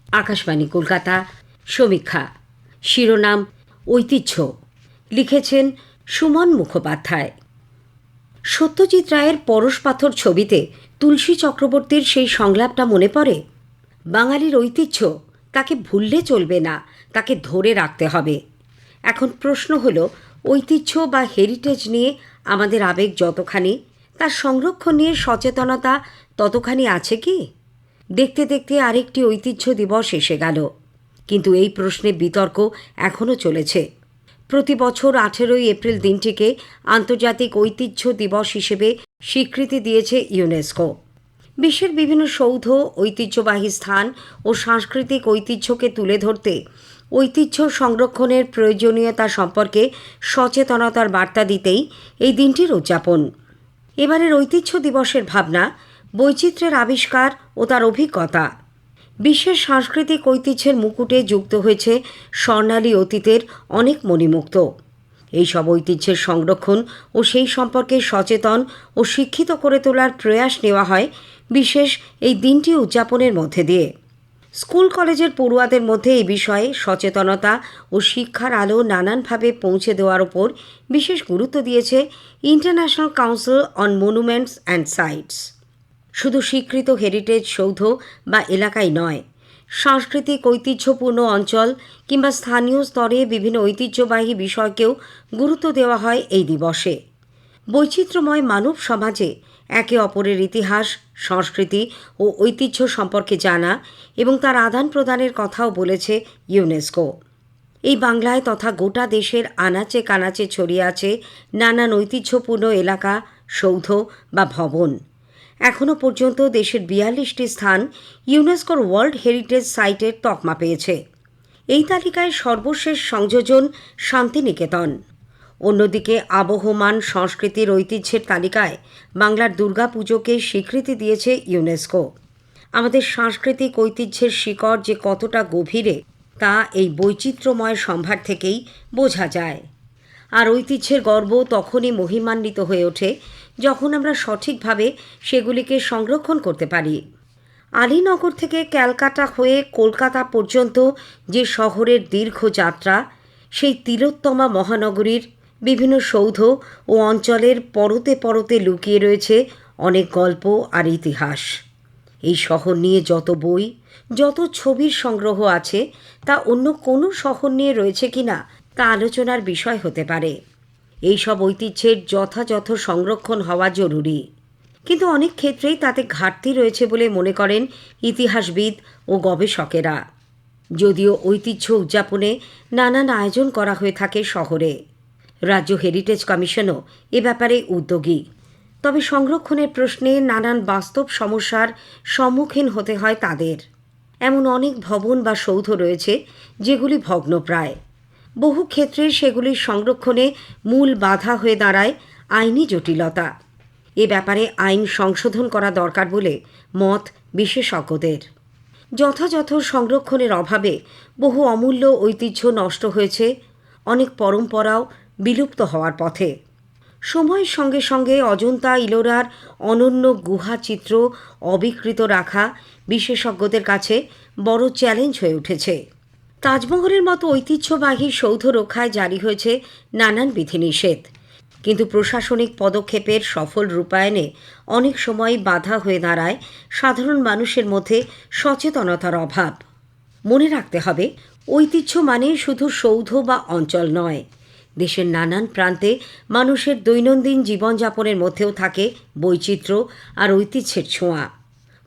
আকাশবাণী কলকাতা। সমীক্ষা। শিরোনাম ঐতিহ্য। লিখেছেন সুমন মুখোপাধ্যায়। সত্যজিৎ রায়ের পরশ পাথর ছবিতে তুলসী চক্রবর্তীর সেই সংলাপটা মনে পড়ে। বাঙালির ঐতিহ্য, তাকে ভুললে চলবে না, তাকে ধরে রাখতে হবে। এখন প্রশ্ন হলো, ঐতিহ্য বা হেরিটেজ নিয়ে আমাদের আবেগ যতখানি, তার সংরক্ষণ নিয়ে সচেতনতা ততখানি আছে কি? দেখতে দেখতে আরেকটি ঐতিহ্য দিবস এসে গেল, কিন্তু এই প্রশ্নে বিতর্ক এখনও চলেছে। প্রতি বছর 18ই এপ্রিল দিনটিকে আন্তর্জাতিক ঐতিহ্য দিবস হিসেবে স্বীকৃতি দিয়েছে ইউনেস্কো। বিশ্বের বিভিন্ন সৌধ, ঐতিহ্যবাহী স্থান ও সাংস্কৃতিক ঐতিহ্যকে তুলে ধরতে ঐতিহ্য সংরক্ষণের প্রয়োজনীয়তা সম্পর্কে সচেতনতার বার্তা দিতেই এই দিনটির উদযাপন। এবারের ঐতিহ্য দিবসের ভাবনা বৈচিত্র্যের আবিষ্কার ও তার অভিজ্ঞতা। বিশ্বের সাংস্কৃতিক ঐতিহ্যের মুকুটে যুক্ত হয়েছে স্বর্ণালী অতীতের অনেক মণিমুক্ত। এইসব ঐতিহ্যের সংরক্ষণ ও সেই সম্পর্কে সচেতন ও শিক্ষিত করে তোলার প্রয়াস নেওয়া হয় বিশেষ এই দিনটি উদযাপনের মধ্যে দিয়ে। স্কুল কলেজের পড়ুয়াদের মধ্যে এই বিষয়ে সচেতনতা ও শিক্ষার আলো নানানভাবে পৌঁছে দেওয়ার ওপর বিশেষ গুরুত্ব দিয়েছে international council on monuments and sites. শুধু স্বীকৃত হেরিটেজ সৌধ বা এলাকাই নয়, সাংস্কৃতিক ঐতিহ্যপূর্ণ অঞ্চল কিংবা স্থানীয় স্তরে বিভিন্ন ঐতিহ্যবাহী বিষয়কেও গুরুত্ব দেওয়া হয় এই দিবসে। বৈচিত্র্যময় মানব সমাজে একে অপরের ইতিহাস, সংস্কৃতি ও ঐতিহ্য সম্পর্কে জানা এবং তার আদান প্রদানের কথাও বলেছে ইউনেস্কো। এই বাংলায় তথা গোটা দেশের আনাচে কানাচে ছড়িয়ে আছে নানান ঐতিহ্যপূর্ণ এলাকা, সৌধ বা ভবন। এখনও পর্যন্ত দেশের 42টি স্থান ইউনেস্কোর ওয়ার্ল্ড হেরিটেজ সাইটের তকমা পেয়েছে। এই তালিকায় সর্বশেষ সংযোজন শান্তিনিকেতন। অন্যদিকে আবহমান সংস্কৃতির ঐতিহ্যের তালিকায় বাংলার দুর্গাপুজোকে স্বীকৃতি দিয়েছে ইউনেস্কো। আমাদের সাংস্কৃতিক ঐতিহ্যের শিকড় যে কতটা গভীরে, তা এই বৈচিত্র্যময় সম্ভার থেকেই বোঝা যায়। আর ঐতিহ্যের গর্ব তখনই মহিমান্বিত হয়ে ওঠে যখন আমরা সঠিকভাবে সেগুলিকে সংরক্ষণ করতে পারি। আলীনগর থেকে ক্যালকাটা হয়ে কলকাতা পর্যন্ত যে শহরের দীর্ঘ যাত্রা, সেই তিলোত্তমা মহানগরীর বিভিন্ন সৌধ ও অঞ্চলের পরতে পরতে লুকিয়ে রয়েছে অনেক গল্প আর ইতিহাস। এই শহর নিয়ে যত বই, যত ছবির সংগ্রহ আছে, তা অন্য কোনো শহর নিয়ে রয়েছে কিনা তা আলোচনার বিষয় হতে পারে। এইসব ঐতিহ্যের যথাযথ সংরক্ষণ হওয়া জরুরি, কিন্তু অনেক ক্ষেত্রেই তাতে ঘাটতি রয়েছে বলে মনে করেন ইতিহাসবিদ ও গবেষকেরা। যদিও ঐতিহ্য উদযাপনে নানান আয়োজন করা হয়ে থাকে শহরে, রাজ্য হেরিটেজ কমিশনও এ ব্যাপারে উদ্যোগী। তবে সংরক্ষণের প্রশ্নে নানান বাস্তব সমস্যার সম্মুখীন হতে হয় তাদের। এমন অনেক ভবন বা সৌধ রয়েছে যেগুলি ভগ্নপ্রায়। বহু ক্ষেত্রে সেগুলির সংরক্ষণে মূল বাধা হয়ে দাঁড়ায় আইনি জটিলতা। এ ব্যাপারে আইন সংশোধন করা দরকার বলে মত বিশেষজ্ঞদের। যথাযথ সংরক্ষণের অভাবে বহু অমূল্য ঐতিহ্য নষ্ট হয়েছে, অনেক পরম্পরাও বিলুপ্ত হওয়ার পথে। সময়ের সঙ্গে সঙ্গে অজন্তা ইলোরার অনন্য গুহা চিত্র অবিকৃত রাখা বিশেষজ্ঞদের কাছে বড় চ্যালেঞ্জ হয়ে উঠেছে। তাজমহলের মতো ঐতিহ্যবাহী সৌধ রক্ষায় জারি হয়েছে নানান বিধিনিষেধ, কিন্তু প্রশাসনিক পদক্ষেপের সফল রূপায়ণে অনেক সময় বাধা হয়ে দাঁড়ায় সাধারণ মানুষের মধ্যে সচেতনতার অভাব। মনে রাখতে হবে, ঐতিহ্য মানে শুধু সৌধ বা অঞ্চল নয়। দেশের নানান প্রান্তে মানুষের দৈনন্দিন জীবনযাপনের মধ্যেও থাকে বৈচিত্র্য আর ঐতিহ্যের ছোঁয়া।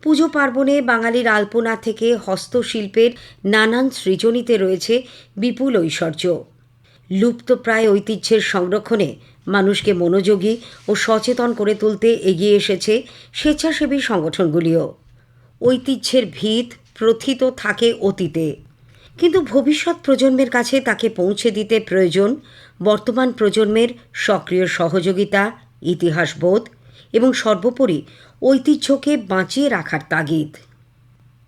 পুজো পার্বণে বাঙালির আলপনা থেকে হস্তশিল্পের নানান সৃজনীতে রয়েছে বিপুল ঐশ্বর্য। লুপ্তপ্রায় ঐতিহ্যের সংরক্ষণে মানুষকে মনোযোগী ও সচেতন করে তুলতে এগিয়ে এসেছে স্বেচ্ছাসেবী সংগঠনগুলিও। ঐতিহ্যের ভিত প্রথিত থাকে অতীতে, কিন্তু ভবিষ্যৎ প্রজন্মের কাছে তাকে পৌঁছে দিতে প্রয়োজন বর্তমান প্রজন্মের সক্রিয় সহযোগিতা, ইতিহাসবোধ এবং সর্বোপরি ঐতিহ্যকে বাঁচিয়ে রাখার তাগিদ।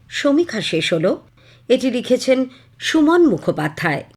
সমীক্ষা শেষ হলো। এটি লিখেছেন সুমন মুখোপাধ্যায়।